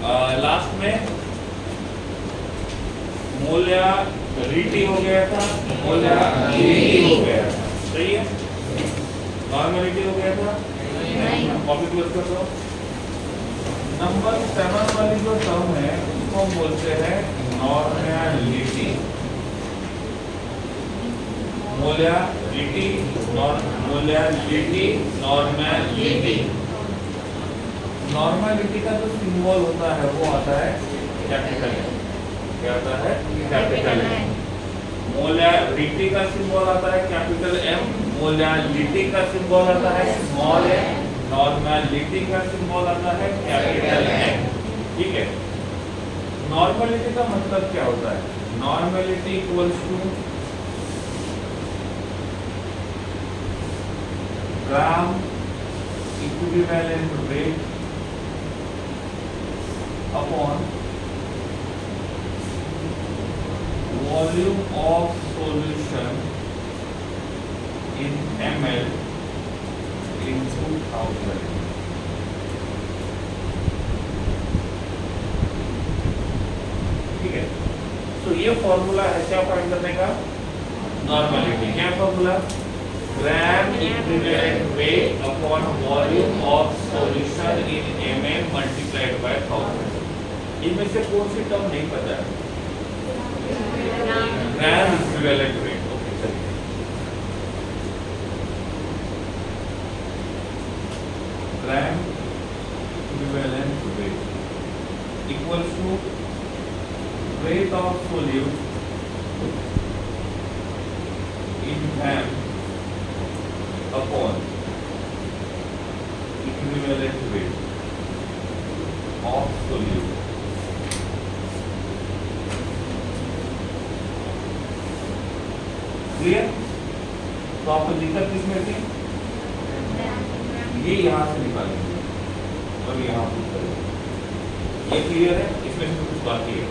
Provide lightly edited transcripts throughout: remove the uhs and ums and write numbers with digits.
Last में molarity हो गया था, मोलैरिटी हो गया था, सही है। नॉर्मलिटी हो गया था, कॉपी क्लोज कर दो। नंबर 7 वाली जो टर्म है उसको हम बोलते हैं normality. Molarity, molarity, normality. Normality का जो सिंबल होता है वो आता है कैपिटल एम। क्या आता है? Capital M. मोलैरिटी का सिंबल आता है कैपिटल एम, मोलैरिटी का सिंबल आता है स्मॉल एम, नॉर्मलिटी का सिंबल आता है कैपिटल एम। ठीक है। नॉर्मलिटी का मतलब क्या होता है? Normality equals to gram equivalent weight upon volume of solution in ml into 1000। ठीक है। तो ये फॉर्मूला है क्या फाइंड करने का? नॉर्मलिटी। क्या formula? Gram equivalent weight upon volume of solution in ml multiplied by 1000। इनमें से कौन सी टर्म नहीं पता है? ग्राम इक्विवेलेंट वेट। ओके चलिए, gram equivalent weight equals to weight of solute in gram upon equivalent weight of solute. Clear? तो आपको दिक्कत किसमें थी? ये यहाँ से निकालेंगे और यहाँ पुट करेंगे। ये क्लियर है? इसमें से कुछ बाकी है?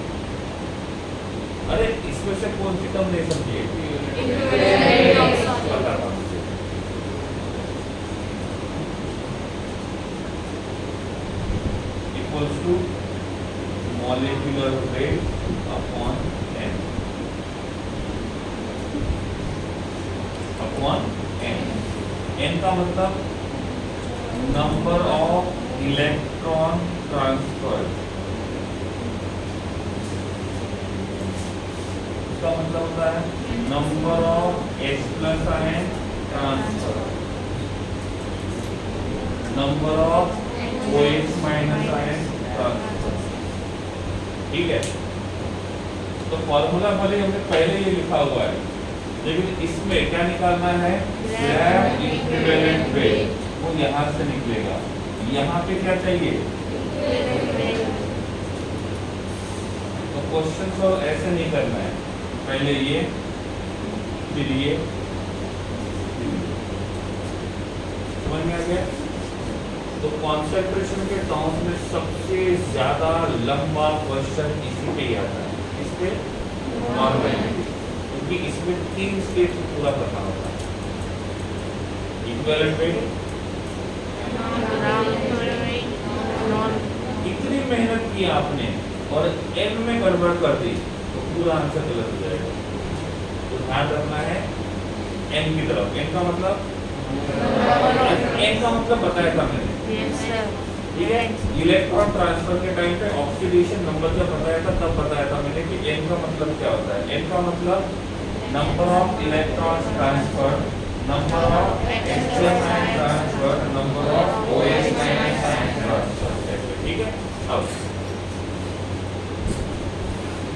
अरे इसमें से कौन सी टर्म नहीं समझिए? Equals to molecular weight upon N upon N. N का मतलब नंबर ऑफ इलेक्ट्रॉन ट्रांसफर। इसका मतलब होता है number of H plus ion transfer, number of OH minus ion transfer. ठीक है। तो फॉर्मूला भले हमने पहले ही लिखा हुआ है, लेकिन इसमें क्या निकालना है? ग्राम इक्विवेलेंट वेट। वो यहाँ से निकलेगा। यहाँ पे क्या चाहिए? तो क्वेश्चन को ऐसे नहीं करना है, पहले ये फिर ये। समझ में आ गया? तो कॉन्सेंट्रेशन के टर्म्स में सबसे ज्यादा लंबा क्वेश्चन इसी पे ही आता है। इस पे नॉर्मलिटी, क्योंकि इसमें 3 स्टेप पूरा करना होता है। इक्विवेलेंट वेट, इतनी मेहनत की आपने और n में गड़बड़ कर दी तो पूरा आंसर गलत हो जाएगा। तो ध्यान रखना है n की तरफ। n का मतलब बताया था मैंने, ठीक है। इलेक्ट्रॉन ट्रांसफर के टाइम पे ऑक्सीडेशन नंबर जब बताया था तब बताया था मैंने कि n का मतलब क्या होता है। n का मतलब number of electrons transfer, number of H plus ion transfer, number of OH minus ion transfer. ठीक है। अब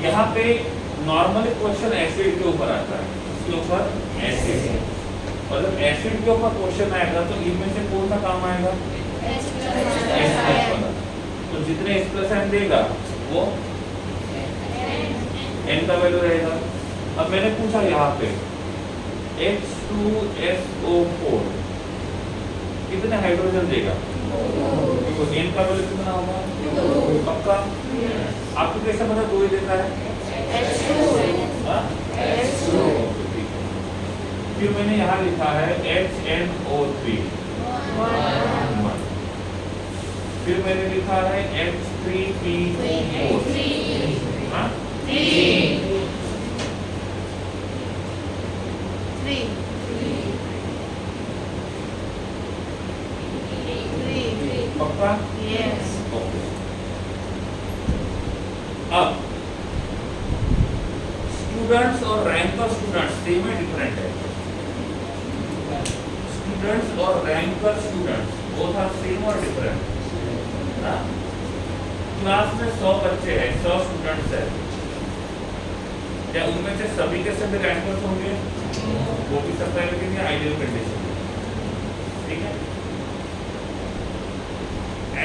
यहाँ पे नॉर्मली क्वेश्चन एसिड के ऊपर आता है, इसके ऊपर एसिड। और जब एसिड के ऊपर क्वेश्चन आएगा तो इनमें से कौन सा काम आएगा? H plus. तो जितने H प्लस आयन देगा वो n का वैल्यू रहेगा। अब मैंने पूछा यहाँ पे H2SO4 कितने हाइड्रोजन देगा? तो n का वैल्यू कितना होगा? पक्का? आपको कैसे पता 2 ही देता है? H2। फिर मैंने यहाँ लिखा है HNO3। फिर मैंने लिखा है H3PO4। हाँ? पक्का? ओके। अब स्टूडेंट्स और रैंक ऑफ स्टूडेंट्स सेम है डिफरेंट है? स्टूडेंट्स और rank of students both are same और डिफरेंट? क्लास में 100 बच्चे हैं, 100 स्टूडेंट्स हैं, क्या उनमें से सभी के सभी रैंकर्स होंगे? वो भी सकता है, लेकिन ये आइडियल कंडीशन है, ठीक है?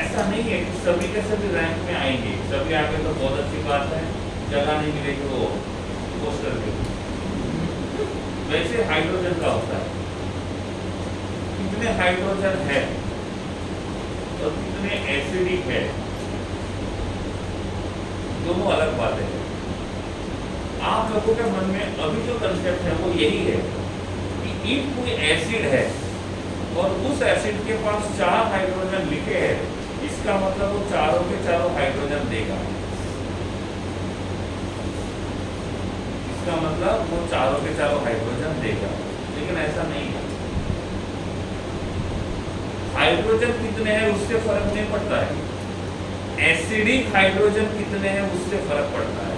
ऐसा नहीं है कि सभी के सभी रैंक में आएंगे, सभी आगे तो बहुत अच्छी बात है, जगह नहीं मिलेगी वो पोस्टर पे। वैसे हाइड्रोजन का होता है, कितने हाइड्रोजन है और कितने एसिडिक है, दोनों अलग बातें हैं। आप लोगों के मन में अभी जो कंसेप्ट है वो यही है कि इफ कोई एसिड है और उस एसिड के पास 4 हाइड्रोजन लिखे हैं, इसका मतलब वो चारों के चारों हाइड्रोजन देगा। इसका मतलब वो चारों के चारों हाइड्रोजन देगा, लेकिन ऐसा नहीं है। हाइड्रोजन कितने हैं उससे फर्क नहीं पड़ता है, एसिडिक हाइड्रोजन कितने हैं उससे फर्क पड़ता है।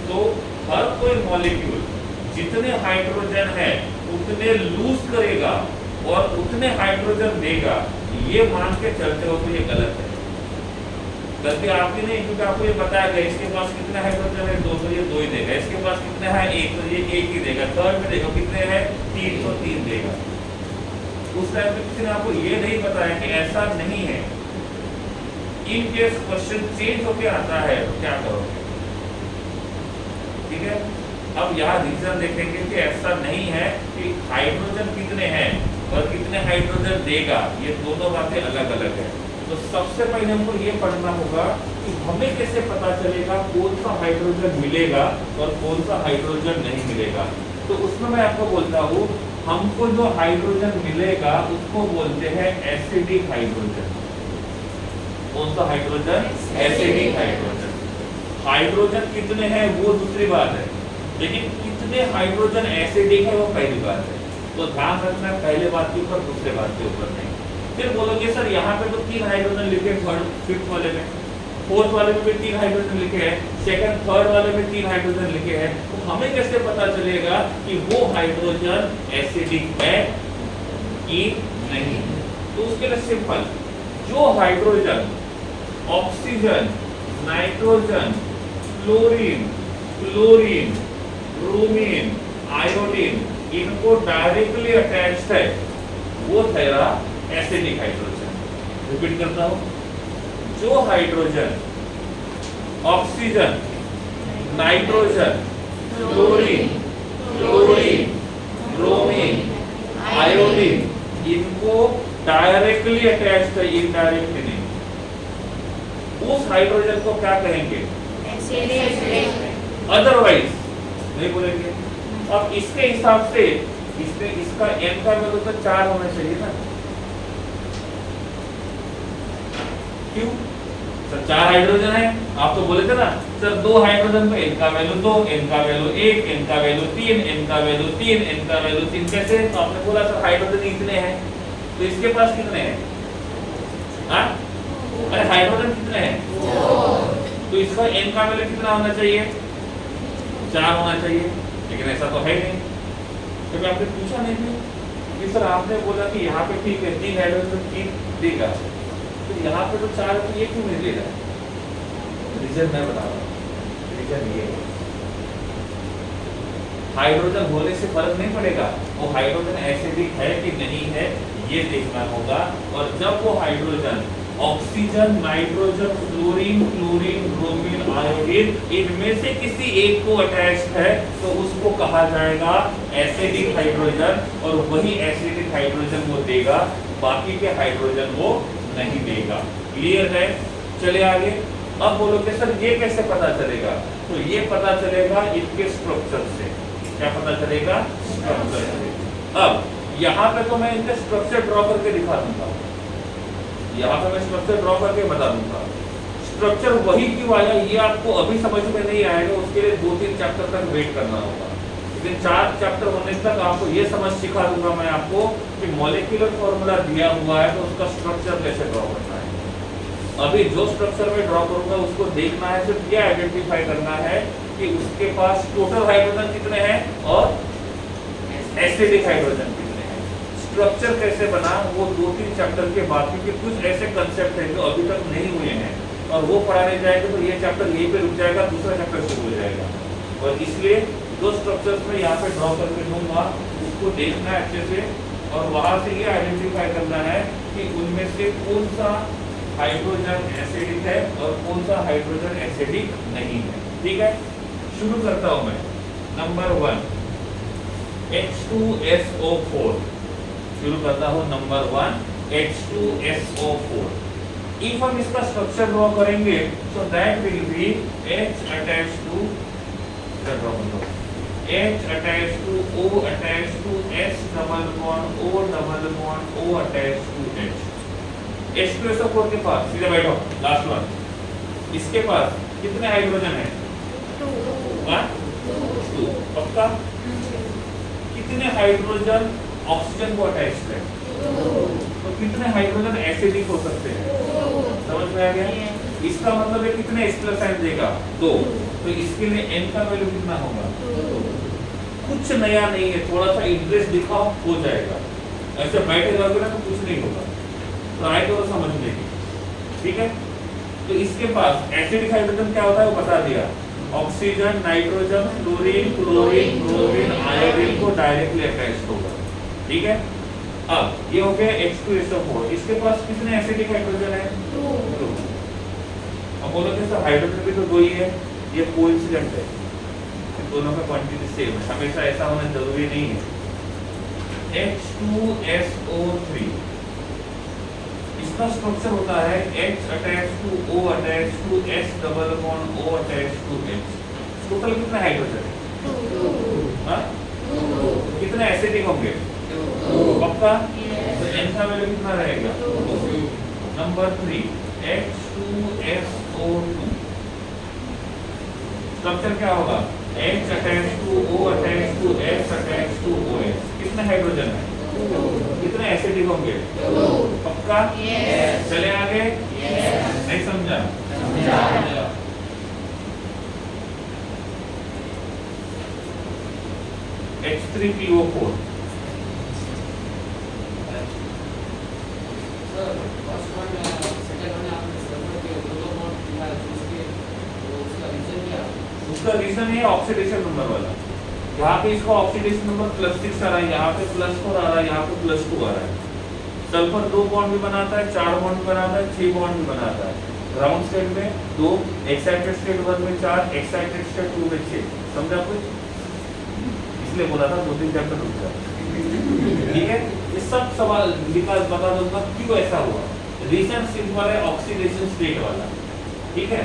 तो हर कोई मॉलिक्यूल जितने हाइड्रोजन है उतने लूज करेगा और उतने हाइड्रोजन देगा, ये मान के चलते हो तो ये गलत है। गलती आपकी नहीं, क्योंकि आपको ये बताया गया इसके पास कितने हाइड्रोजन है 2, तो ये 2 ही देगा। इसके पास कितने हैं 1, तो ये 1 ही देगा। थर्ड में देखो कितने हैं 3, तो 3 देगा। उस टाइम पे किसी ने आपको ये नहीं बताया कि ऐसा नहीं है। इन केस क्वेश्चन चेंज होके आता है तो क्या करोगे? ठीक है, अब यहाँ रीजन देखेंगे कि ऐसा नहीं है कि हाइड्रोजन कितने हैं और कितने हाइड्रोजन देगा, ये दोनों बातें अलग अलग है। तो सबसे पहले हमको ये पढ़ना होगा कि हमें कैसे पता चलेगा कौन सा हाइड्रोजन मिलेगा और कौन सा हाइड्रोजन नहीं मिलेगा। तो उसमें मैं आपको बोलता हूँ, हमको जो हाइड्रोजन मिलेगा उसको बोलते हैं एसिडिक हाइड्रोजन। कौन सा हाइड्रोजन? Acidic hydrogen. हाइड्रोजन कितने हैं वो दूसरी बात है, लेकिन कितने हाइड्रोजन एसिडिक है वो पहली बात है। तो ध्यान रखना पहले बात के ऊपर, दूसरे बात के ऊपर नहीं। फिर बोलोगे सर यहाँ पे तो 3 हाइड्रोजन लिखे, थर्ड फिफ्थ वाले में, फोर्थ वाले में भी 3 हाइड्रोजन लिखे हैं, सेकंड थर्ड वाले में 3 हाइड्रोजन लिखे हैं, तो हमें कैसे पता चलेगा कि वो हाइड्रोजन एसिडिक है कि नहीं? तो उसके लिए सिंपल, जो hydrogen oxygen, nitrogen, chlorine, chlorine, bromine, iodine इनको डायरेक्टली अटैच्ड है वो ठहरा एसिडिक हाइड्रोजन। रिपीट करता हूं, जो hydrogen oxygen, nitrogen, chlorine, chlorine, bromine, iodine इनको डायरेक्टली अटैच्ड है, इनडायरेक्टली नहीं। उस हाइड्रोजन को क्या कहेंगे? अदरवाइज नहीं बोलेंगे। अब इसके हिसाब से इसका n का वैल्यू तो 4 होना चाहिए ना? क्यों सर? 4 हाइड्रोजन है, आप तो बोले थे ना सर 2 हाइड्रोजन पे n का वैल्यू 2, n का वैल्यू 1, n का वैल्यू 3, n का वैल्यू 3, n का वैल्यू 3। कैसे? तो आपने बोला सर हाइड्रोजन इतने हैं, तो इसके पास कितने हैं? हाँ, अरे हाइड्रोजन कितने हैं? 4। तो इसका n का वैल्यू कितना होना चाहिए? 4 होना चाहिए, लेकिन ऐसा तो है नहीं। तो मैं आपने पूछा नहीं कि सर आपने बोला कि यहाँ पे ठीक है 3 हाइड्रोजन 3 देगा, तो यहाँ पे तो 4 तो ये क्यों नहीं देगा? रीजन मैं बता रहा हूँ, रीजन ये है, हाइड्रोजन होने से फर्क नहीं पड़ेगा, वो हाइड्रोजन एसिडिक है कि नहीं है ये देखना होगा। और जब वो hydrogen oxygen, nitrogen, fluorine, chlorine, bromine, iodine इनमें से किसी एक को अटैच्ड है तो उसको कहा जाएगा एसिडिक हाइड्रोजन, और वही एसिडिक हाइड्रोजन वो देगा, बाकी के हाइड्रोजन वो नहीं देगा। क्लियर है? चले आगे। अब बोलो कि सर ये कैसे पता चलेगा? तो ये पता चलेगा इनके स्ट्रक्चर से। क्या पता चलेगा? स्ट्रक्चर से। अब यहाँ पे तो मैं इनके स्ट्रक्चर ड्रॉ करके दिखा दूंगा, यहाँ पे मैं स्ट्रक्चर ड्रॉ करके बता दूंगा। स्ट्रक्चर वही क्यों आया ये आपको अभी समझ में नहीं आएगा, उसके लिए 2-3 चैप्टर तक वेट करना होगा। लेकिन 4 चैप्टर होने तक आपको ये समझ सिखा दूंगा मैं आपको कि मॉलिक्यूलर फॉर्मूला दिया हुआ है तो उसका स्ट्रक्चर कैसे ड्रॉ करना है। अभी जो स्ट्रक्चर में ड्रॉ करूंगा उसको देखना है, सिर्फ ये आइडेंटिफाई करना है कि उसके पास टोटल हाइड्रोजन कितने हैं और एसिडिक हाइड्रोजन कितने हैं। स्ट्रक्चर कैसे बना वो 2-3 चैप्टर के बाद, क्योंकि कुछ ऐसे कंसेप्ट हैं जो अभी तक नहीं हुए हैं और वो पढ़ाने जाएंगे तो ये चैप्टर यहीं पे रुक जाएगा, दूसरा चैप्टर शुरू हो जाएगा। और इसलिए जो स्ट्रक्चर्स में यहाँ पे ड्रॉ करके दूंगा उसको देखना है अच्छे से और वहां से ये आइडेंटिफाई करना है कि उनमें से कौन सा हाइड्रोजन एसिडिक है और कौन सा हाइड्रोजन एसिडिक नहीं है। ठीक है, शुरू करता हूं मैं। नंबर 1 H2SO4 शुरू करता हूं। Number 1 H2SO4। इफ हम इसका स्ट्रक्चर ड्रॉ करेंगे so that will be H attached to H attached to O attached to S double bond O double bond O attached to H। H2SO4 के पास सीधे बैठो, last one, इसके पास कितने hydrogen है? 2। पक्का? कितने हाइड्रोजन ऑक्सीजन को अटैच्ड है? तो कितने हाइड्रोजन एसिडिक हो सकते हैं? समझ में आ गया? इसका मतलब है कितने S+ आयन देगा? 2। तो इसके लिए N का वैल्यू कितना होगा? 2। कुछ नया नहीं है, थोड़ा सा इंटरेस्ट दिखाओ हो जाएगा। ऐसे बैठे रहोगे ना तो कुछ नहीं होगा, ट्राई करो समझने की। ठीक है, तो इसके पास एसिडिक हाइड्रोजन क्या होता है वो बता दिया। Oxygen, nitrogen, fluorine, chlorine, bromine, iodine को डायरेक्टली अटैच्ड होगा। ठीक है, अब ये हो गया H2SO4। इसके पास कितने एसिडिक हाइड्रोजन है? 2। अब बोलो कि सर हाइड्रोजन भी तो 2 ही है, ये कोइंसिडेंट है, दोनों का क्वांटिटी सेम है, हमेशा ऐसा होना जरूरी नहीं है। H2SO3 इसका स्ट्रक्चर होता है H attached to O attached to S double bond O attached to H। Total कितने हाइड्रोजन है? 2। हां, कितने एसिडिक होंगे? 2। पक्का? तो N का वैल्यू कितना रहेगा? 2। नंबर 3 H2SO2 स्ट्रक्चर क्या होगा? H attached to O attached to S attached to OH। कितने हाइड्रोजन है? 2। कितने एसिडिक होंगे? 2। पक्का? यस। चले आगे? यस। नहीं समझा? समझा। H3PO4 उसका रीजन है ऑक्सीडेशन नंबर वाला। यहाँ पे इसका ऑक्सीडेशन नंबर +6 आ रहा है, यहाँ पे +4 आ रहा है, यहाँ पे +2 आ रहा है। सल्फर 2 बॉन्ड भी बनाता है, 4 बॉन्ड भी बनाता है, 6 बॉन्ड भी बनाता है। ग्राउंड स्टेट में 2, एक्साइटेड स्टेट 1 में 4, एक्साइटेड स्टेट 2 में 6। समझा कुछ? इसलिए बोला था 2-3 चैप्टर रुक जाए। ठीक है, ये सब सवाल निकाल बता दूंगा क्यों ऐसा हुआ। रीजन सिंपल है, ऑक्सीडेशन स्टेट वाला। ठीक है,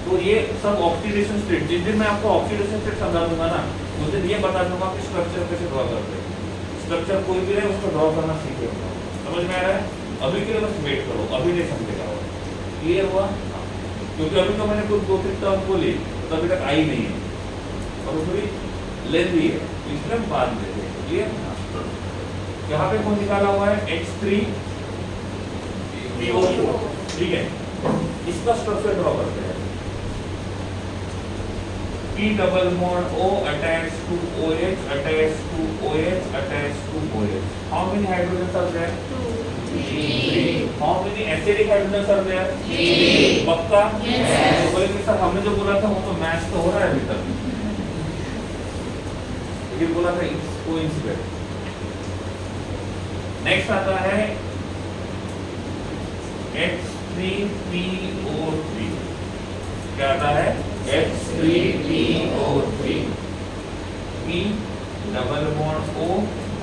तो ये सब ऑक्सीडेशन स्टेट, जिस दिन मैं आपको ऑक्सीडेशन स्टेट समझा दूंगा ना उस दिन ये बता दूंगा कि स्ट्रक्चर कैसे ड्रॉ करते हैं। स्ट्रक्चर कोई भी रहे उसको ड्रॉ करना सीखे। समझ में आ रहा है? अभी के लिए बस वेट करो, अभी नहीं समझेगा। क्लियर हुआ? क्योंकि अभी तो मैंने कुछ 2-3 टर्म बोली तो अभी तक आई नहीं है और थोड़ी लेंथी है, इसलिए हम बाद में देखेंगे। क्लियर? यहाँ पे कौन निकाला हुआ है? H3PO4। ठीक है, इसका स्ट्रक्चर ड्रॉ करते हैं। P double bond O attached to OH attached to OH attached to OH। How many hydrogens are there? 3। How many acidic hydrogens are there? 3। पक्का? Yes। तो बोले कि सर हमने जो बोला था वो तो मैच तो हो रहा है अभी तक, ये बोला था इट्स कोइंसिडेंट। नेक्स्ट आता है H3PO3। क्या आता है? H3PO3। P double bond O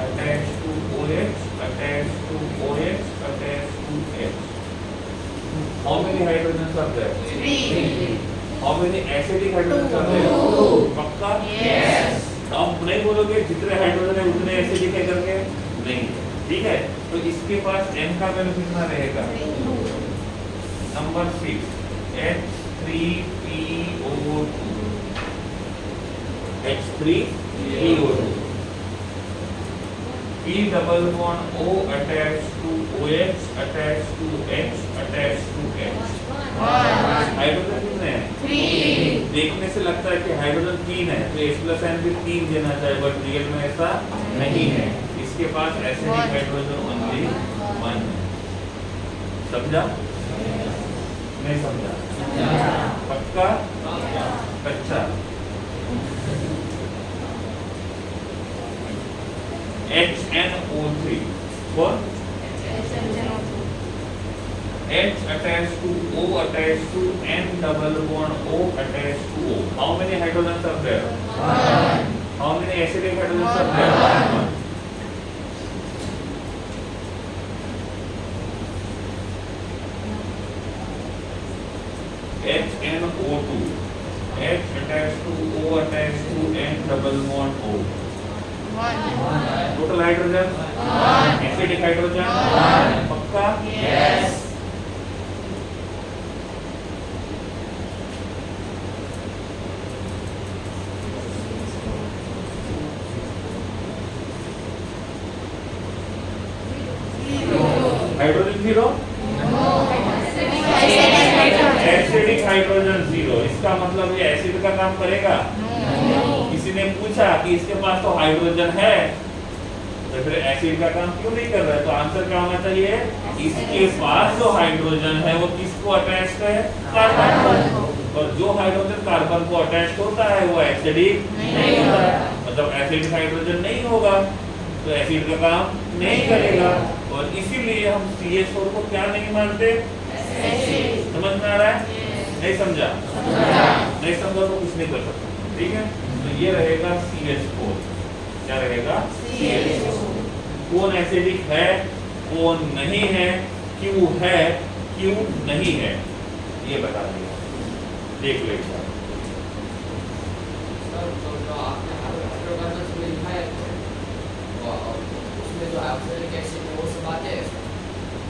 attached to OH attached to OH attached to H। How many hydrogens are there? 3। How many acidic hydrogens are there? 2। पक्का? Yes। अब नहीं बोलोगे जितने हाइड्रोजन है उतने एसिडिक है करके, नहीं। ठीक है, तो इसके पास n का वैल्यू कितना रहेगा? Number 6 H3PO2 H3PO2 P double bond O attached to OH attached to H attached to H। Hydrogen कितने हैं? 3। देखने से लगता है कि हाइड्रोजन 3 है तो H प्लस N भी 3 देना चाहिए, बट रियल में ऐसा नहीं है। इसके पास एसिडिक हाइड्रोजन ओनली 1 है। समझा? नहीं समझा? पक्का? कच्चा? HNO3 for H attached to O attached to N double bond O attached to O. How many hydrogens are there? 1. How many acidic hydrogens are there? 1. HNO2 H attached to O attached to N double bond O. 1. Total hydrogen 1. Acidic hydrogen 1. पक्का? Yes. Hydrogen 0? Acidic hydrogen 0। इसका मतलब ये acid का काम करेगा? किसी ने पूछा कि इसके पास तो हाइड्रोजन है तो फिर एसिड का काम क्यों नहीं कर रहा है? तो आंसर क्या होना चाहिए? इसके पास जो हाइड्रोजन है वो किसको अटैच्ड है? कार्बन को। और जो हाइड्रोजन कार्बन को अटैच्ड होता है वो एसिडिक नहीं होता है, मतलब एसिडिक हाइड्रोजन नहीं होगा तो एसिड का काम नहीं करेगा। और इसीलिए हम CH4 को क्या नहीं मानते? समझ में आ रहा है? नहीं समझा? नहीं समझा तो कुछ नहीं कर सकता। ठीक है, तो ये रहेगा CH4। क्या रहेगा? CH4। कौन एसिडिक है, कौन नहीं है, क्यों है, क्यों नहीं है, ये बता दिया। देख लो एक बार।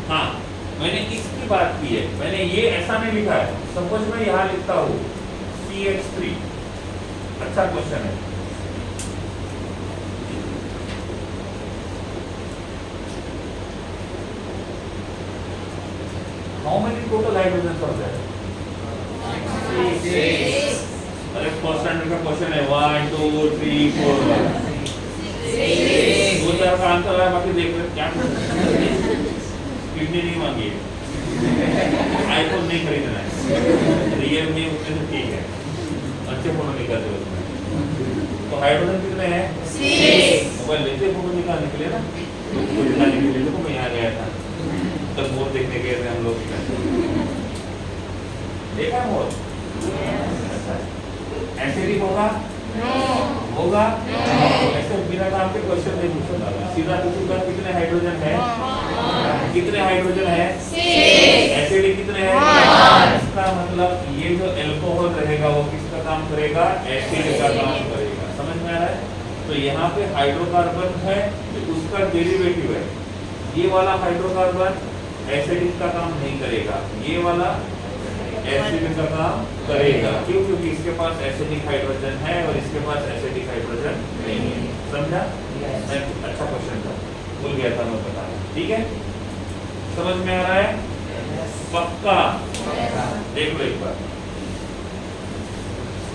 हाँ, मैंने इसकी बात की है, मैंने ये ऐसा नहीं लिखा है। सपोज मैं यहाँ लिखता हूँ CH3। अच्छा क्वेश्चन है। How many total hydrogens are there? 6। अरे फर्स्ट स्टैंडर्ड का क्वेश्चन है 1 2 3 4 दो चार का आंसर है, बाकी देख रहे क्या किडनी नहीं मांगी, आईफोन नहीं खरीदना है, रियल मी उतने से ठीक है, अच्छे फोन निकालते हो। तो हाइड्रोजन कितने हैं? 6। मोबाइल लेते फोटो निकालने के लिए ना, फोटो निकालने के लिए। देखो मैं यहाँ गया था तब मोर देखने गए थे हम लोग। देखा मोर? एसिडिक होगा? होगा? ऐसे बिना नाम के क्वेश्चन नहीं पूछूंगा, सीधा पूछूंगा कितने हाइड्रोजन है? कितने हाइड्रोजन है? 6। एसिडिक कितने हैं? 1। इसका मतलब ये जो अल्कोहल रहेगा वो किसका काम करेगा? एसिड का काम करेगा। समझ में आ रहा है? तो यहाँ पे हाइड्रोकार्बन है तो उसका डेरिवेटिव है। ये वाला हाइड्रोकार्बन एसिडिक का काम नहीं करेगा, ये वाला एसिड का काम करेगा। क्यों? क्योंकि इसके पास एसिडिक हाइड्रोजन है और इसके पास एसिडिक हाइड्रोजन नहीं है। समझा? अच्छा क्वेश्चन था, भूल गया था मैं बताना। ठीक है, समझ में आ रहा है? पक्का? देख लो एक बार,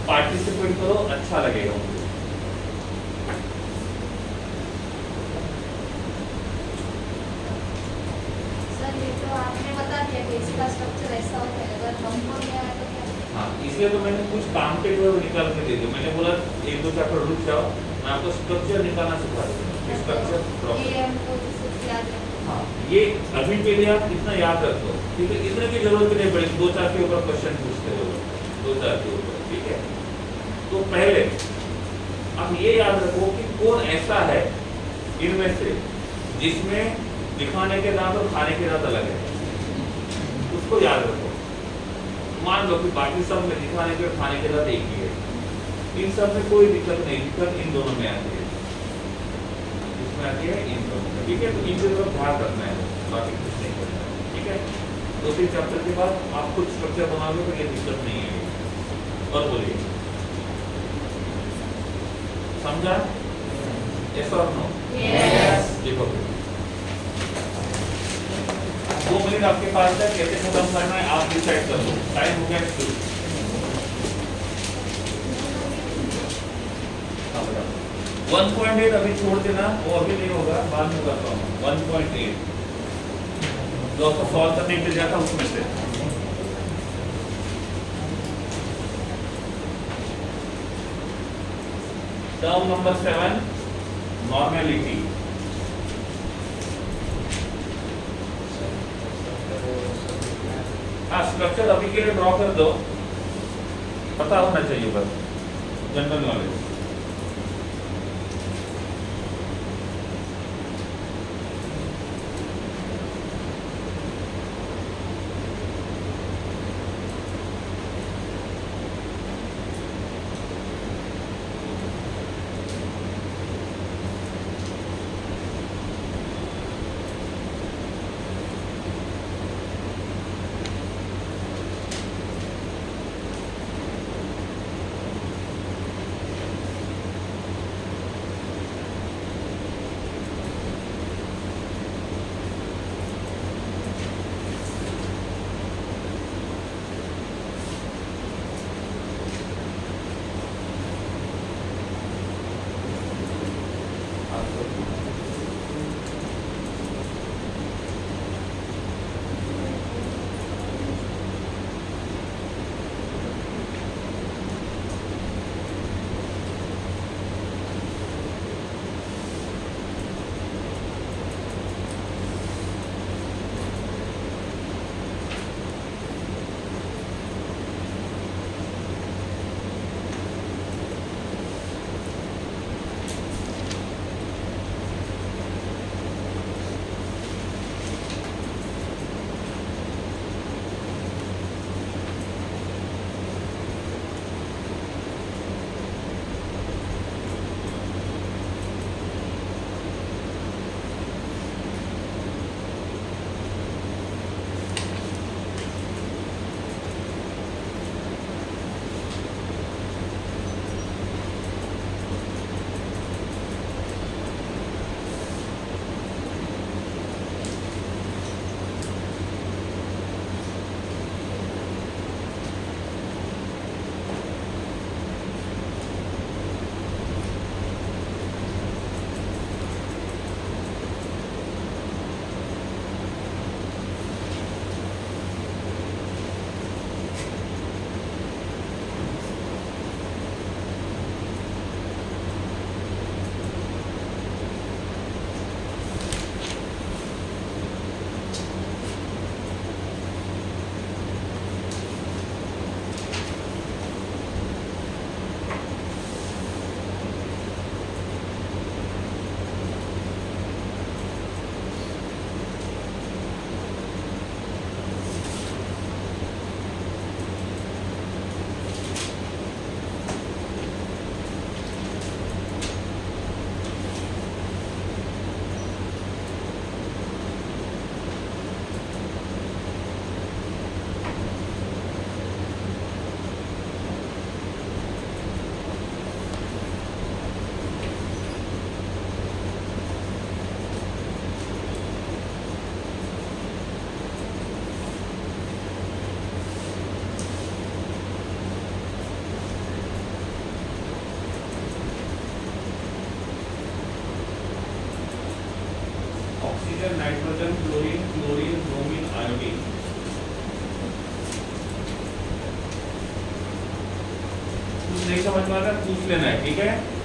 पार्टिसिपेट करो, अच्छा लगेगा मुझे। आपने बता दिया कि इसका स्ट्रक्चर ऐसा होता है, अगर हमको नहीं आया तो क्या? हाँ, इसलिए तो मैंने कुछ काम के जो निकाल के दे दिया। मैंने बोला एक दो चैप्टर रुक जाओ, मैं आपको स्ट्रक्चर निकालना सिखा दूंगा। स्ट्रक्चर हाँ, ये अभी के लिए आप इतना याद रखो, ठीक है? इतने की जरूरत नहीं पड़ेगी, 2-4 के ऊपर क्वेश्चन पूछते हो, 2-4 के ऊपर, ठीक है? तो पहले आप ये याद रखो कि कौन ऐसा है इनमें से जिसमें दिखाने के दांत और खाने के दांत अलग है, उसको याद रखो। मान लो कि बाकी सब में दिखाने के और खाने के दांत एक ही है, इन सब में कोई दिक्कत नहीं, दिक्कत इन दोनों में आती है। इसमें आती है इन दोनों में। ठीक है, तो इनके तरफ ध्यान रखना है, बाकी कुछ नहीं करना है। ठीक है, 2-3 चैप्टर के बाद आप कुछ स्ट्रक्चर बना लो तो ये दिक्कत नहीं है। और बोलिए, समझा? यस और नो? यस। देखो 2 मिनट आपके पास है, कैसे खत्म करना है आप डिसाइड कर लो। टाइम हो गया शुरू। हाँ बताओ। 1.8 अभी छोड़ देना, वो अभी नहीं होगा, बाद में करता हूँ। 1.8 जो आपको सॉल्व करने के लिए दिया था उसमें से। Term number 7, normality. हाँ, स्ट्रक्चर अभी के लिए ड्रॉ कर दो, पता होना चाहिए बस, general knowledge. Oxygen, nitrogen, chlorine, chlorine, bromine, iodine. कुछ नहीं समझ में आ रहा पूछ लेना है, ठीक है?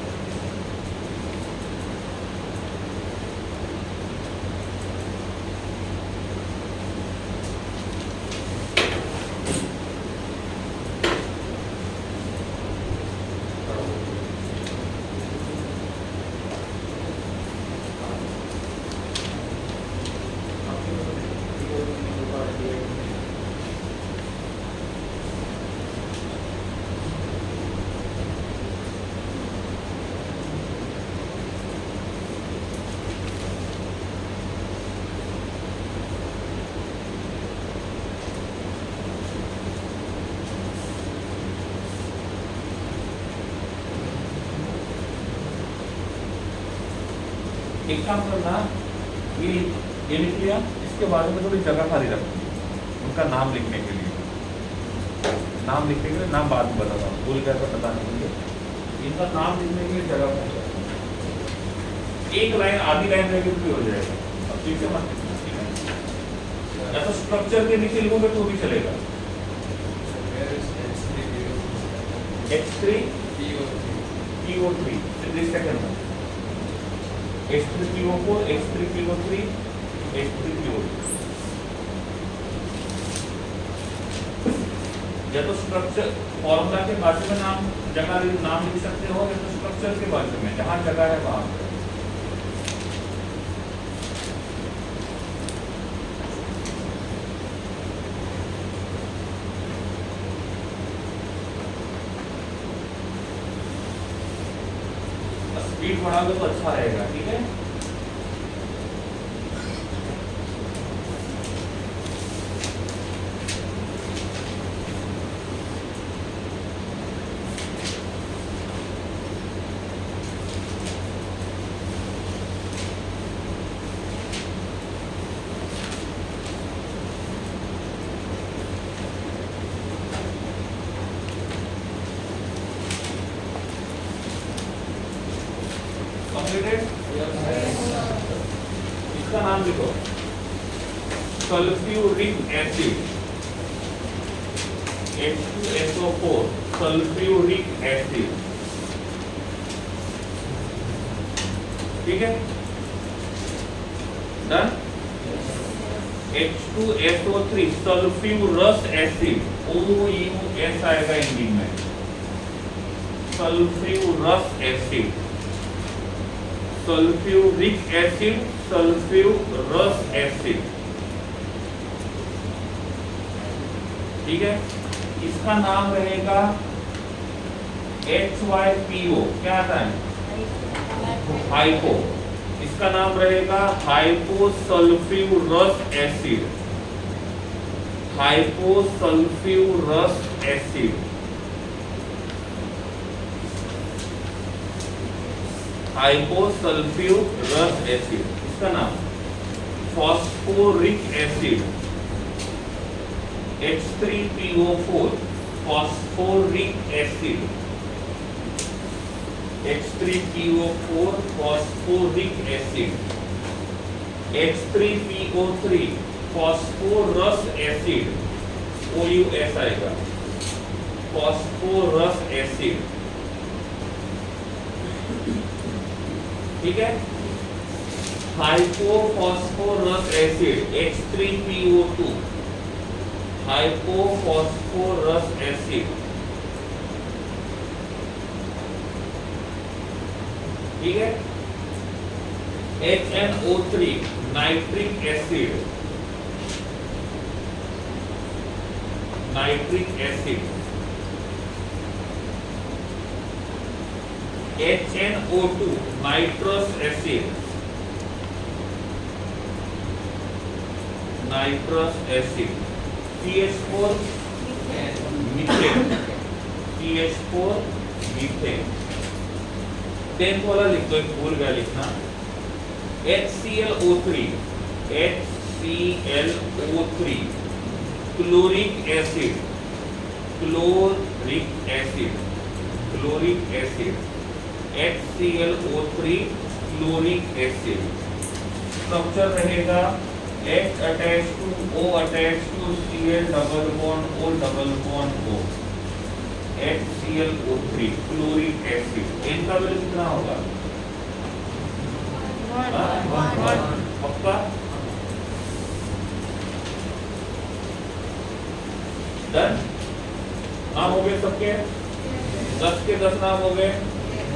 एक काम करना, ये लिख लिया, इसके बारे में थोड़ी जगह खाली रखो उनका नाम लिखने के लिए, नाम लिखने के लिए, नाम बाद में बताता हूँ, भूल गया तो पता नहीं मुझे, इनका नाम लिखने के लिए जगह खाली रखो। एक लाइन आधी लाइन रहेगी तो भी हो जाएगा, अब ठीक है मत लिखना, ठीक है? या तो स्ट्रक्चर के नीचे लिखोगे तो भी चलेगा। H3 PO3 this second one, H3 PO4, H3 PO3, H3 PO3। या तो स्ट्रक्चर फॉर्मूला के बाजू में नाम लिख सकते हो, या तो स्ट्रक्चर के बाजू में जहां जगह है वहां पे। स्पीड बढ़ाओगे तो अच्छा रहेगा, ठीक है? इसका नाम लिखो, sulphuric acid, H2SO4 sulphuric acid, ठीक है? Done. H2SO3 sulphurous acid, OUS आएगा इंग्लिश में, sulphurous acid, sulphuric acid, sulphurous acid, ठीक है? इसका नाम रहेगा HYPO, क्या आता है? हाइपो। इसका नाम रहेगा हाइपोसल्फ्यूरस acid, hyposulphurous acid, hyposulphurous acid. इसका नाम phosphoric acid, H3PO4 phosphoric acid, H3PO4 phosphoric acid, H3PO3 phosphorous acid, OUS आएगा, फॉस्फोरस एसिड, ठीक है? Hypophosphorous acid H3PO2 hypophosphorous acid, ठीक है? HNO3 nitric acid, nitric acid, HNO2 nitrous acid, nitrous acid, CH4 methane, CH4 methane. 10th वाला लिख दो, एक भूल गया लिखना, HClO3, HClO3 chloric acid, chloric acid, chloric acid, HClO3 chloric acid. Structure रहेगा H attached to O attached to Cl double bond O double bond O, HClO3 chloric acid. इनका value कितना होगा? पक्का? डन। नाम हो गए सबके, 10 के 10 नाम हो गए।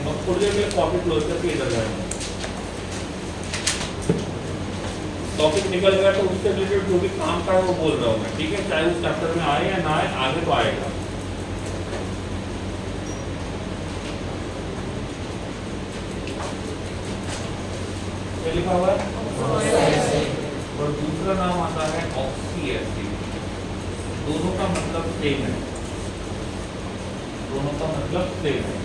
अब थोड़ी देर में कॉपी क्लोज करके इधर जाएंगे। टॉपिक निकल गया तो उससे रिलेटेड जो भी काम का है वो बोल रहा हूँ मैं, ठीक है? चाहे उस चैप्टर में आए या ना आए, आगे तो आएगा। क्या लिखा हुआ है? और दूसरा नाम आता है ऑक्सी एसिड। दोनों का मतलब सेम है, दोनों का मतलब सेम है।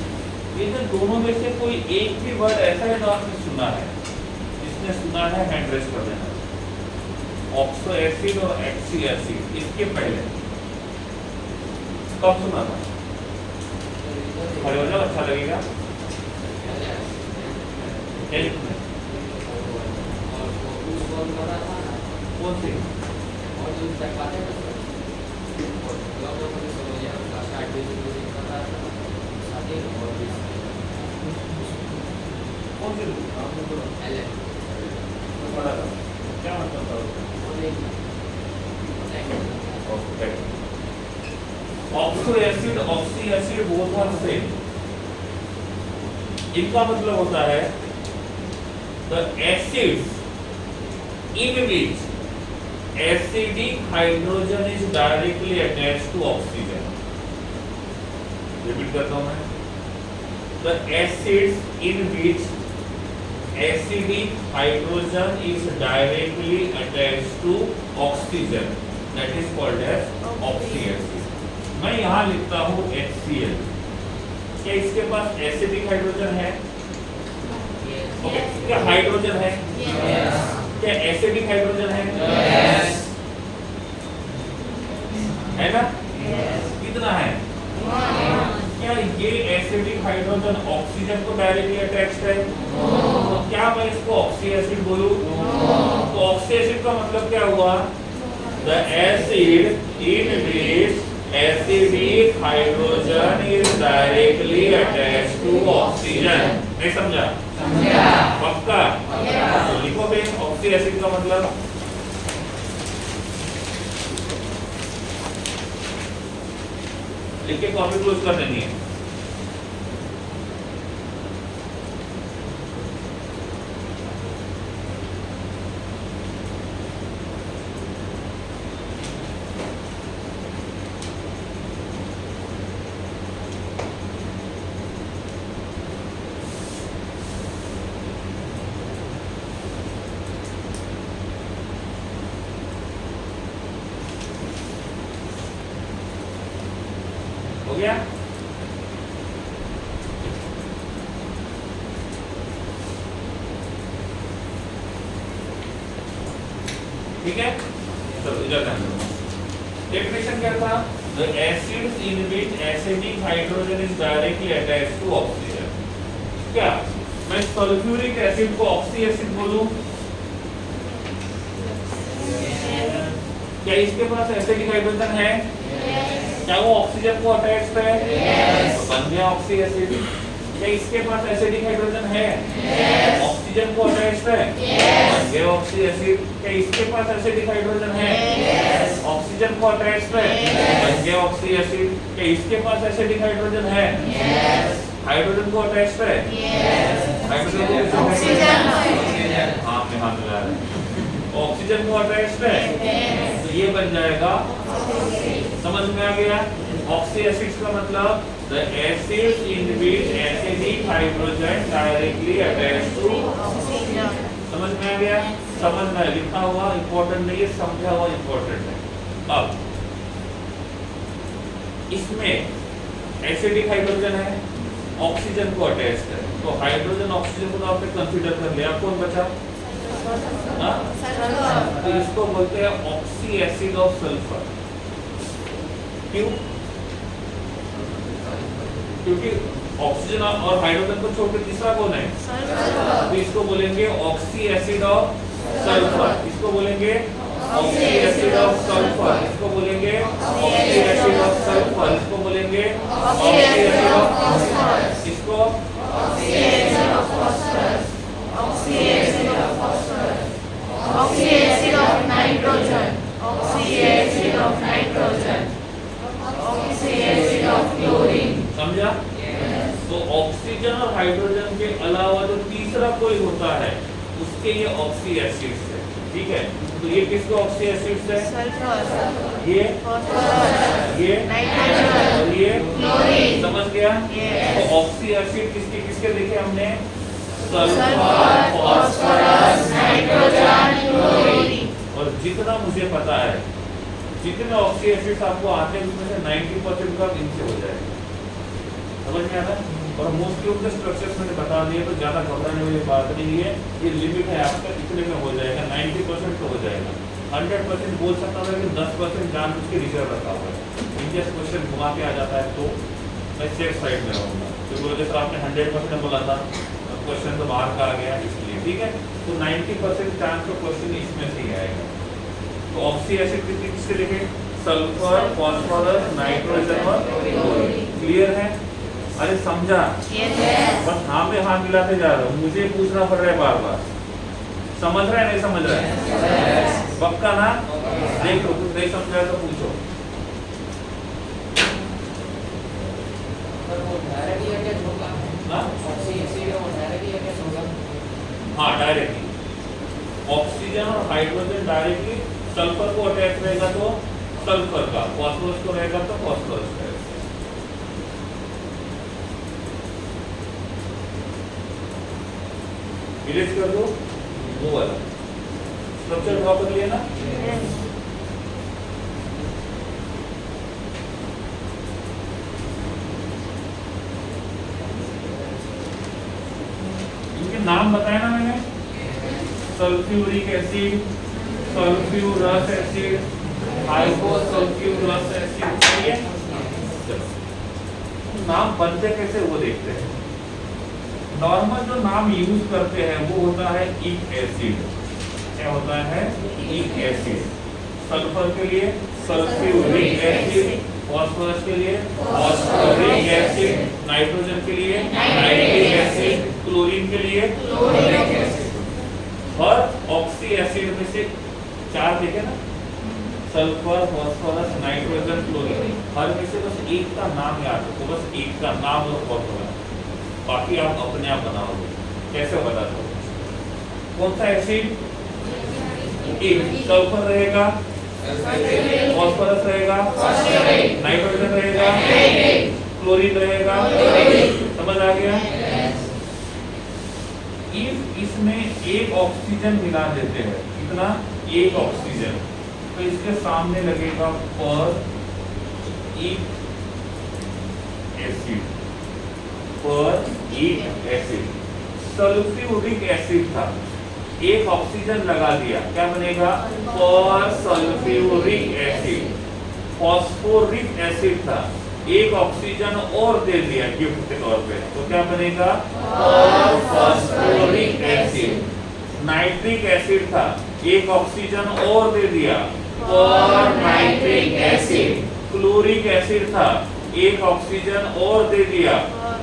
ये जो दोनों में से कोई एक भी वर्ड ऐसा है जो आपने सुना है जिसने सुना है हैंड रेस कर देना। ऑक्सो एसिड और एक्सी एसिड, इसके पहले कब सुना था? खड़े हो जाओ, अच्छा लगेगा। क्या लिखना है? कौन सी? कौन सी? क्या मतलब था उसका? Okay. Oxo acid, oxy acid both are same. इनका मतलब होता है the acids in which acidic hydrogen is directly attached to oxygen. Repeat करता हूँ मैं. The acids in which acidic hydrogen is directly attached to oxygen, that is called as oxyacid. मैं यहाँ लिखता हूँ HCl. क्या इसके पास एसिडिक हाइड्रोजन है? ओके. क्या हाइड्रोजन है? क्या एसिडिक हाइड्रोजन है? Yes. है ना? कितना है? क्या ये एसिडिक हाइड्रोजन ऑक्सीजन को डायरेक्टली अटैच्ड है? तो क्या मैं इसको ऑक्सी एसिड बोलूं? तो ऑक्सी एसिड का मतलब क्या हुआ? The acid in which acidic hydrogen is directly attached to oxygen. नहीं समझा? पक्का? तो लिखो भाई ऑक्सी एसिड का मतलब लिख के कॉपी क्लोज कर देनी है। हो गया? ठीक है, चलो इधर ध्यान दो। डेफिनेशन क्या था? The acids in which acidic hydrogen is directly attached to oxygen. क्या मैं सल्फ्यूरिक एसिड को ऑक्सी एसिड बोलूं? क्या इसके पास एसिडिक हाइड्रोजन है? क्या वो ऑक्सीजन को अटैच्ड है? तो बन गया ऑक्सी एसिड। क्या इसके पास एसिडिक हाइड्रोजन है? ऑक्सीजन को अटैच्ड है? बन गया ऑक्सी एसिड। क्या इसके पास एसिडिक हाइड्रोजन है? ऑक्सीजन को अटैच्ड है? बन गया ऑक्सी एसिड। क्या इसके पास एसिडिक हाइड्रोजन है? हाइड्रोजन को अटैच्ड है? हाइड्रोजन को ऑक्सीजन, हाँ मैं हाथ मिला रहा हूं। ऑक्सीजन को अटैच्ड है, तो ये बन जाएगा। समझ में आ गया? ऑक्सी एसिड्स का मतलब the acids in which acidic hydrogen directly attached to. समझ में आ गया? समझ में लिखा हुआ इंपॉर्टेंट नहीं है, समझा हुआ इंपॉर्टेंट है। अब इसमें एसिडिक हाइड्रोजन है, ऑक्सीजन को अटैच्ड है, तो हाइड्रोजन ऑक्सीजन को आपने कंसीडर कर लिया। कौन बचा? तो इसको बोलते हैं ऑक्सी एसिड ऑफ सल्फर। क्यों? क्योंकि ऑक्सीजन और हाइड्रोजन को छोड़ के तीसरा कौन है? तो इसको बोलेंगे ऑक्सी एसिड ऑफ सल्फर। इसको बोलेंगे ऑक्सी एसिड ऑफ सल्फर। इसको बोलेंगे ऑक्सी एसिड ऑफ सल्फर। इसको बोलेंगे ऑक्सी एसिड ऑफ फास्फोरस। इसको oxy acid of phosphorus, oxy acid of phosphorus, oxy acid of nitrogen, oxy acid of nitrogen, oxy acid of chlorine. समझा? तो oxygen और hydrogen के अलावा जो तीसरा कोई होता है उसके ये ऑक्सी एसिड्स है। ठीक है, तो ये किसके ऑक्सी एसिड्स है? सल्फर, ये फास्फोरस, ये नाइट्रोजन और ये क्लोरीन। समझ गया? तो ऑक्सी एसिड किसके किसके देखे हमने? Sulphur, phosphorus, nitrogen, chlorine. और जितना मुझे पता है जितने ऑक्सी एसिड्स आपको आते हैं उसमें से 90% का इनसे हो जाएगा। समझ में आता है। और मोस्टली ऑफ द स्ट्रक्चर्स मैंने बता दिए, तो ज़्यादा घबराने वाली बात नहीं है। ये लिमिट है आपका, इतने में हो जाएगा, 90% तो हो जाएगा। 100% बोल सकता था कि 10% जानबूझ के रिजर्व रखा हुआ है। इनकेस क्वेश्चन घुमा के आ जाता है तो मैं सेफ साइड में रहूँगा, क्योंकि जैसे आपने 100% बोला था, क्वेश्चन तो बाहर का आ गया इसलिए, ठीक है। तो 90% चांस का क्वेश्चन इसमें से ही आएगा। तो ऑक्सी एसिड किससे लिखे? सल्फर, फॉस्फोरस, नाइट्रोजन और क्लोरीन। क्लियर है? अरे समझा? बस हाँ में हाँ मिलाते जा रहा हूँ, मुझे पूछना पड़ रहा है बार बार। समझ रहा है नहीं समझ रहा है? पक्का ना? देखो कुछ नहीं समझा तो पूछो। हाँ डायरेक्टली ऑक्सीजन और हाइड्रोजन डायरेक्टली, सल्फर को अटैच रहेगा तो सल्फर का, फॉस्फोरस को रहेगा तो फॉस्फोरस का। इरेज कर दो वो वाला स्ट्रक्चर ड्रॉ कर लिया ना। इनके नाम बताया ना मैंने, sulphuric acid, sulphurous acid, hyposulphurous acid. नाम बनते कैसे वो देखते हैं। नॉर्मल जो नाम यूज करते हैं वो होता है इक एसिड। क्या होता है? इक एसिड। सल्फर के लिए सल्फ्यूरिक एसिड, फॉस्फोरस के लिए फॉस्फोरिक एसिड, नाइट्रोजन के लिए नाइट्रिक एसिड, क्लोरीन के लिए क्लोरिक एसिड। और ऑक्सी एसिड में से 4 देखे ना, सल्फर, फॉस्फोरस, नाइट्रोजन, क्लोरीन। हर में से बस एक का नाम याद रखो, बस एक का नाम और फॉर्मूला, बाकी आप अपने आप बनाओगे। कैसे बता दो? कौन सा एसिड? एक। सल्फर रहेगा, फॉस्फोरस रहेगा, नाइट्रोजन रहेगा, क्लोरीन रहेगा। समझ आ गया? इफ इसमें एक ऑक्सीजन मिला देते हैं, कितना? एक ऑक्सीजन, तो इसके सामने लगेगा पर इक एसिड, पर इक एसिड। सल्फ्यूरिक एसिड था, एक ऑक्सीजन लगा दिया, क्या बनेगा? पर सल्फ्यूरिक एसिड। फॉस्फोरिक एसिड था, एक ऑक्सीजन और दे दिया गिफ्ट के तौर पे, तो क्या बनेगा? पर फॉस्फोरिक एसिड। नाइट्रिक एसिड था, एक ऑक्सीजन और दे दिया, पर नाइट्रिक एसिड। क्लोरिक एसिड था, एक ऑक्सीजन और दे दिया,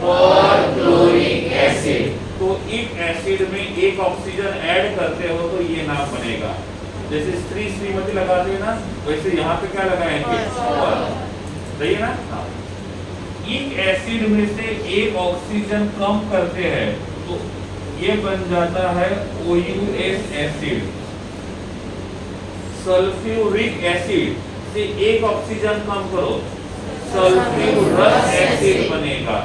पर क्लोरिक एसिड। तो इक एसिड में एक ऑक्सीजन ऐड करते हो तो ये नाम बनेगा। जैसे स्त्री श्रीमती लगाते हैं ना, वैसे यहाँ पे क्या लगाएंगे? सही है ना? हाँ। इक एसिड में से एक ऑक्सीजन कम करते हैं तो ये बन जाता है OUS एसिड। सल्फ्यूरिक एसिड से एक ऑक्सीजन कम करो, सल्फ्यूरस एसिड बनेगा।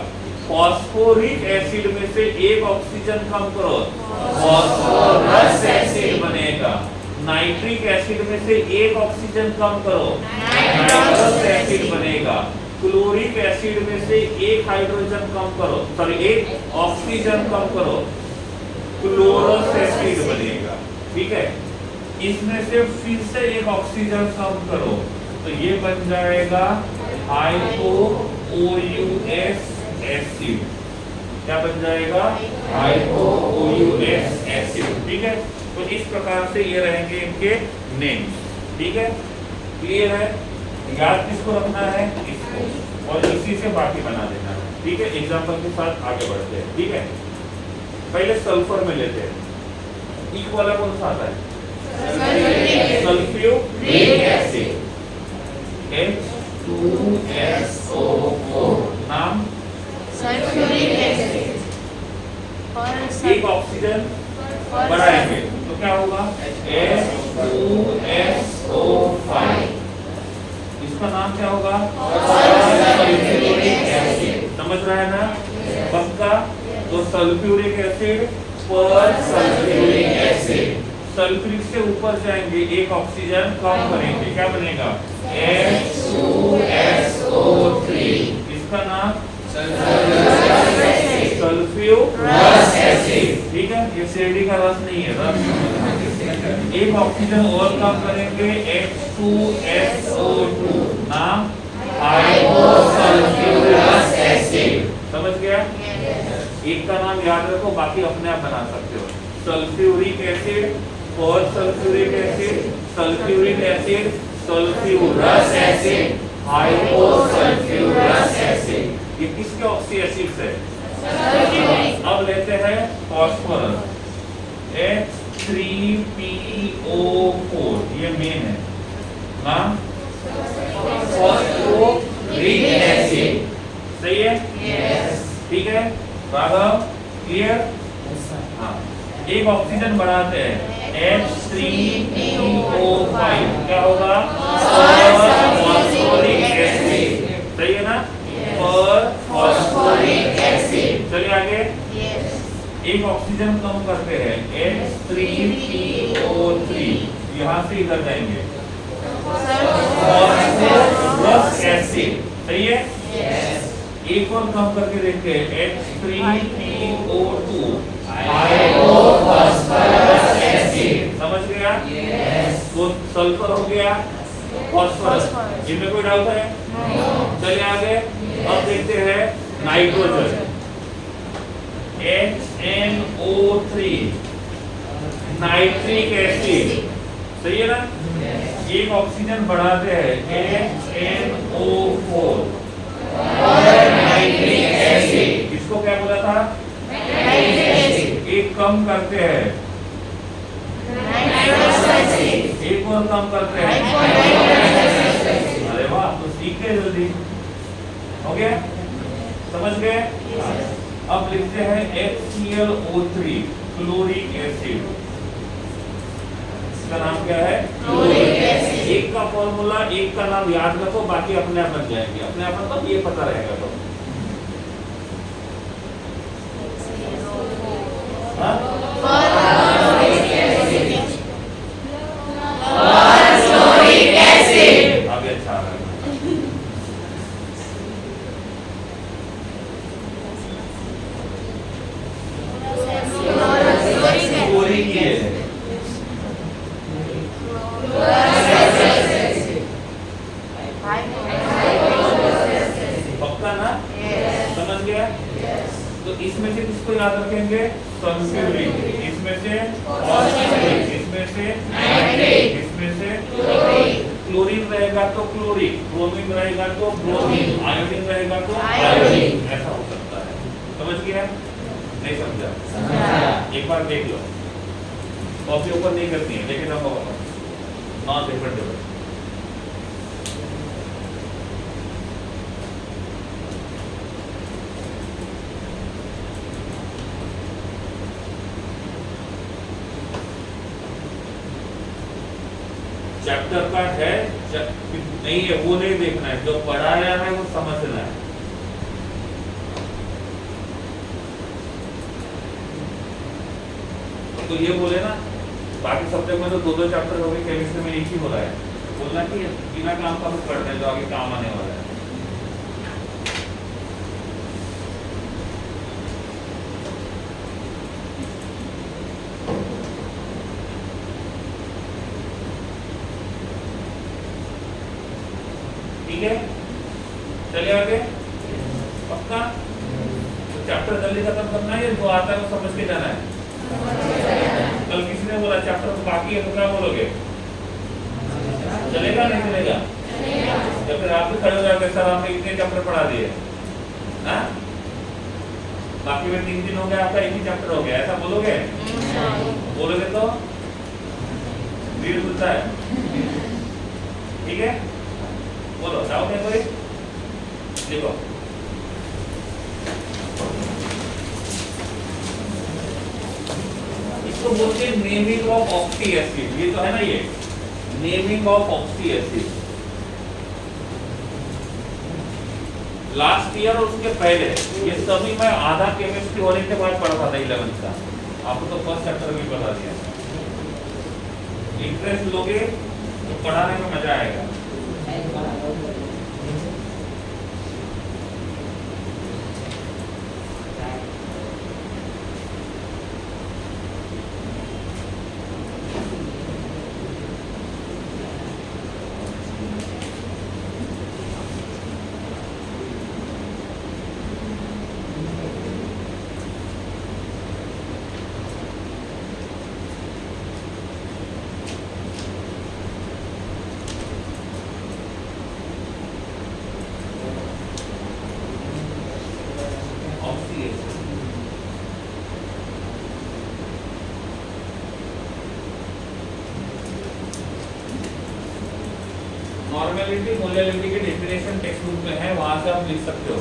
फॉस्फोरिक एसिड में से एक ऑक्सीजन कम करो, फॉस्फोरस एसिड बनेगा। नाइट्रिक एसिड में से एक ऑक्सीजन कम करो, नाइट्रस एसिड बनेगा। क्लोरिक एसिड में से एक हाइड्रोजन कम करो, सॉरी एक ऑक्सीजन कम करो, क्लोरस एसिड बनेगा। ठीक है, इसमें से फिर से एक ऑक्सीजन कम करो तो ये बन जाएगा हाइपो OUS एसिड। क्या बन जाएगा? Hypo OUS acid. ठीक है, तो इस प्रकार से ये रहेंगे इनके नेम। ठीक है, क्लियर है? याद किसको रखना है? इसको, और इसी से बाकी बना देना है। ठीक है, एग्जांपल के साथ आगे बढ़ते हैं। ठीक है, पहले सल्फर में लेते हैं। इक वाला कौन सा आता है? Sulphuric acid, H2SO4। नाम सल्फ्यूरिक एसिड। एक ऑक्सीजन बढ़ाएंगे तो क्या होगा? H2SO5। इसका नाम क्या होगा? Sulphuric acid. समझ रहा है ना? पक्का? तो सल्फ्यूरिक एसिड पर सल्फ्यूरिक एसिड। सल्फ्यूरिक से ऊपर जाएंगे, एक ऑक्सीजन कम करेंगे, क्या बनेगा? H2SO3। इसका नाम सल्फ्यूरस एसिड, ठीक है, ये सीडी का रस नहीं है, रस। एक ऑक्सीजन और कम करेंगे, H2SO2, नाम हाइपोसल्फ्यूरस एसिड, समझ गया? एक का नाम याद रखो, बाकी अपने आप बना सकते हो। सल्फ्यूरिक एसिड, और sulphuric acid, sulphuric acid, sulphurous acid, hyposulphurous acid. ये किसके ऑक्सी एसिड्स है? अब लेते हैं फास्फोरस, H3PO4, ये मेन है, नाम फॉस्फोरिक एसिड, सही है? ठीक है, राघव क्लियर? हाँ, एक ऑक्सीजन बढ़ाते हैं, H3PO5, क्या होगा? फॉस्फोरिक एसिड, सही है ना? Phosphoric acid. चलिए आगे, एक ऑक्सीजन कम करते हैं, H3PO3, यहाँ से इधर जाएंगे, फॉस्फोरस एसिड, सही है? एक और कम करके देखते हैं, H3PO2, हाइपोफॉस्फोरस एसिड, समझ गया? तो सल्फर हो गया, फॉस्फोरस, इनमें कोई डाउट है? चलिए आगे, अब देखते हैं नाइट्रोजन, HNO3, नाइट्रिक एसिड, सही है ना? एक ऑक्सीजन बढ़ाते हैं, HNO4, नाइट्रिक एसिड, इसको क्या बोला था? एक कम करते हैं, एक और कम करते हैं, अरे वाह, तो सीख गए जल्दी, हो गया? समझ गए? अब लिखते हैं HClO3, क्लोरिक एसिड, इसका नाम क्या है? Chloric acid. एक का फॉर्मूला, एक का नाम याद रखो, बाकी अपने आप बन जाएंगे, अपने आप मतलब ये पता रहेगा तो। अभी अच्छा आ रहा है। क्लोरिक ही है, पक्का ना? समझ गया? तो इसमें से किसको याद रखेंगे? सल्फ्यूरिक, इसमें से फॉस्फोरिक, इसमें से नाइट्रिक, इसमें से क्लोरीन। क्लोरीन रहेगा तो क्लोरिक, ब्रोमीन रहेगा तो ब्रोमीन, आयोडीन रहेगा तो आयोडीन, ऐसा हो सकता है। समझ गया? नहीं समझा? एक बार देख लो, कॉपी ऊपर नहीं करनी है, लेकिन अब नॉन रिफंडेबल। चैप्टर का है नहीं है, वो नहीं देखना है, जो पढ़ाया है वो समझना है। तो ये बोले ना, बाकी सब्जेक्ट में तो दो चैप्टर हो गए, केमिस्ट्री में एक ही हो रहा है, बोलना कि बिना काम का कुछ पढ़ते हैं जो आगे काम आने वाला है। ठीक है, चलिए आगे, पक्का? तो चैप्टर जल्दी खत्म करना है, जो आता है वो समझ के जाना है। कल किसी ने बोला चैप्टर तो बाकी है, तो क्या बोलोगे? चलेगा नहीं चलेगा? या फिर आप भी खड़े हो जाओगे, सर आपने इतने चैप्टर पढ़ा दिए, हाँ? बाकी में 3 दिन हो गए, आपका एक ही चैप्टर हो गया, ऐसा बोलोगे? बोलोगे तो भीड़ मिलता है, ठीक है? बोलो, डाउट है कोई? लिखो। इसको बोलते हैं नेमिंग ऑफ ऑक्सी एसिड, ये तो है ना, ये naming of oxy acid. Last year और उसके पहले ये सभी मैं आधा केमिस्ट्री होने के बाद पढ़ा था 11th का, आपको तो फर्स्ट चैप्टर भी बता दिया। इंटरेस्ट लोगे तो पढ़ाने में मजा आएगा। नॉर्मेलिटी मोलैलिटी की डेफिनेशन टेक्स्ट बुक में है, वहां से आप लिख सकते हो।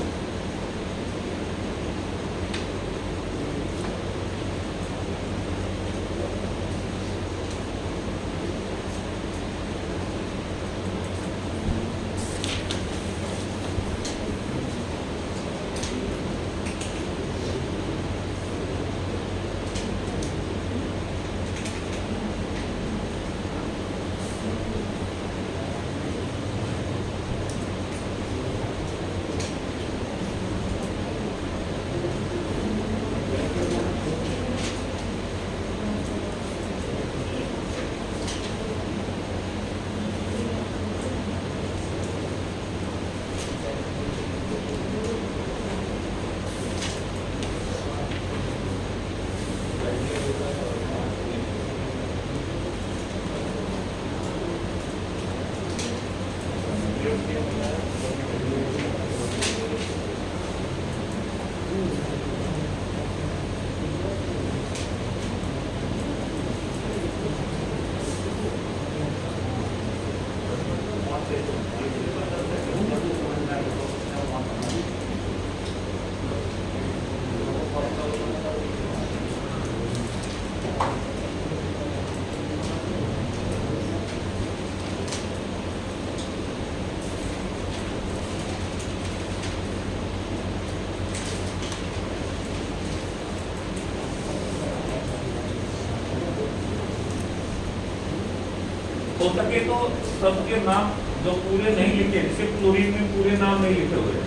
हो सके तो सबके नाम जो पूरे नहीं लिखे, जैसे क्लोरीन में पूरे नाम नहीं लिखे हुए,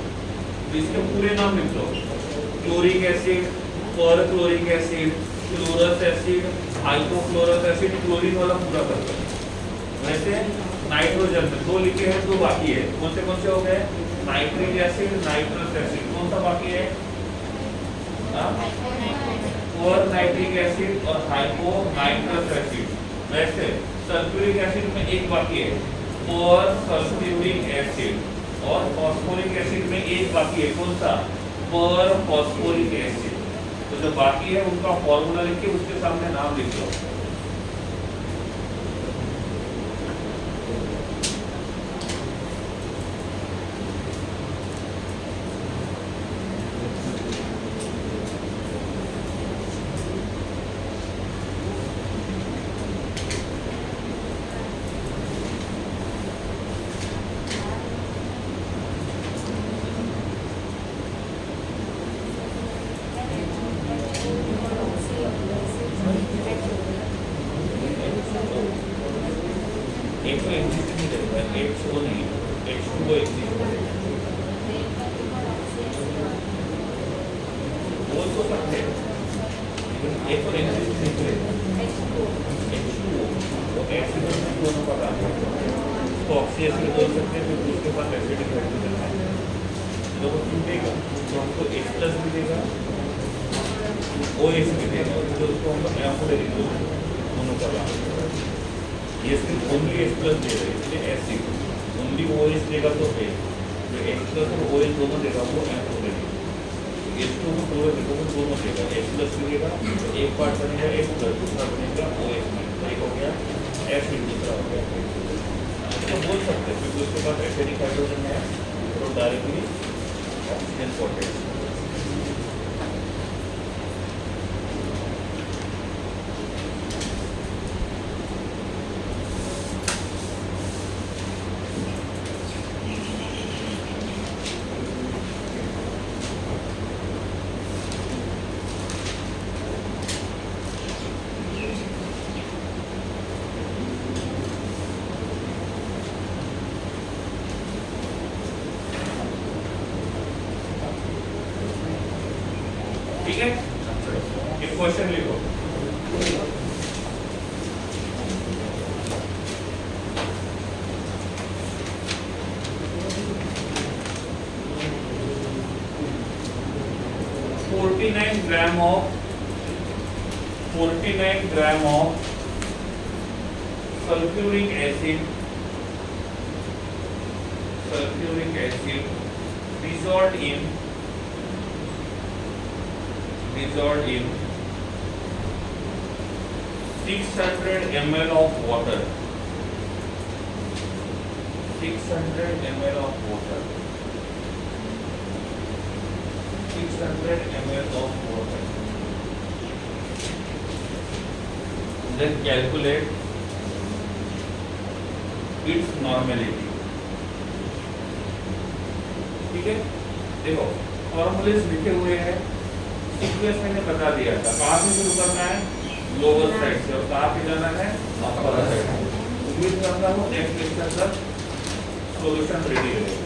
तो इसके पूरे नाम लिख लो। Chloric acid, perchloric acid, chlorous acid, hypochlorous acid, chlorine वाला पूरा कर लो। वैसे नाइट्रोजन में 2 लिखे हैं, 2 बाकी है। कौन से हो गए? Nitric acid, nitrous acid. कौन सा बाकी है? पर नाइट्रिक एसिड और हाइपो नाइट्रस एसिड। वैसे सल्फ्यूरिक एसिड में 1 बाकी है, पर सल्फ्यूरिक एसिड, और फास्फोरिक एसिड में 1 बाकी है। कौन सा? पर फास्फोरिक एसिड। तो जो बाकी है उनका फॉर्मूला लिख के उसके सामने नाम लिख लो। ये सिर्फ ओनली H प्लस दे रहा है, इसलिए एसिड ओनली OH देगा तो है, जो H प्लस और OH दोनों देगा वो एम्फोटेरिक। H2 को क्लोरो देगा वो दोनों देगा, H प्लस देगा तो एक पार्ट बनेगा H प्लस, दूसरा बनेगा OH में। एक हो गया एसिड, दूसरा हो गया। तो बोल सकते हैं क्योंकि उसके बाद एसिडिक हाइड्रोजन है तो डायरेक्टली ऑक्सीजन पोटेंट। ठीक है, एक क्वेश्चन लिखो। $49 ग्राम of sulfuric acid dissolved in 600 ml of water. 600 ml of water, 600 ml of water. Then calculate its normality. ठीक है, देखो फॉर्मूलेस लिखे हुए हैं, सीक्वेंस मैंने बता दिया था। कहाँ से शुरू करना है? लोअर साइड से, और कहाँ पे जाना है? Upper side. उम्मीद करता हूँ नेक्स्ट लेक्चर तक सॉल्यूशन रेडी रहेगा।